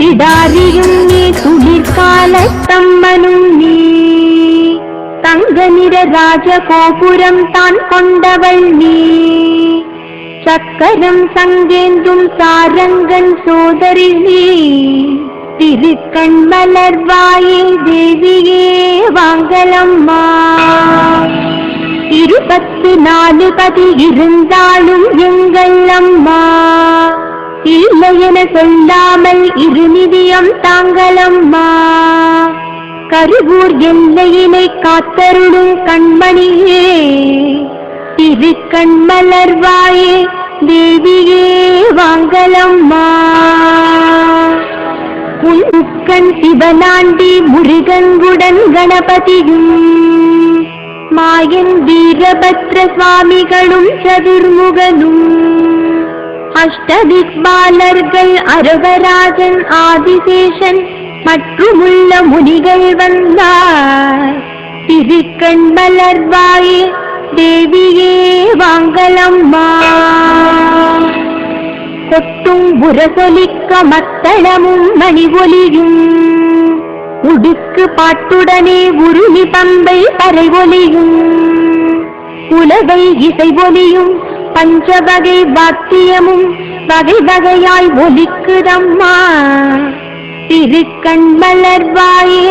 பிடாரியும் நீ துளிர்காலத்தம்மனும் நீ தங்க நிற ராஜகோபுரம் தான் கொண்டவள் நீ சக்கரம் சங்கேந்தும் சாரங்கன் சோதரி நீ திருக்கண் மலர்வாயே தேவியே வாங்கலம்மா 24 பதி இருந்தாலும் எங்கள் அம்மா இல்லை என சொல்லாமல் இருநிதியம் தாங்களம்மா கருவூர் எல்லையினை காத்தருளும் கண்மணியே திருக்கண் மலர்வாயே தேவியே வாங்கலம்மா உன்கண் சிவனாண்டி முருகன்குடன் கணபதியும் மாயன் வீரபத்ர சுவாமிகளும் சதுர்முகனும் அஷ்டதிக்பாலர்கள் அரவராஜன் ஆதிசேஷன் மற்றுமுள்ள முனிகள் வந்தார் திருக்கண் மலர்வாயே தேவியே வாங்கலம்மா கொட்டும் புரசொலிக்க மத்தளமும் மணி ஒலியும் உடுக்கு பாட்டுடனே உருளி பம்பை பறை ஒலியும் உலகை இசை ஒலியும் பஞ்சவகை வாத்தியமும் வகை வகையாய் ஒலிக்குதம்மா திருக்கண் மலர்வாயே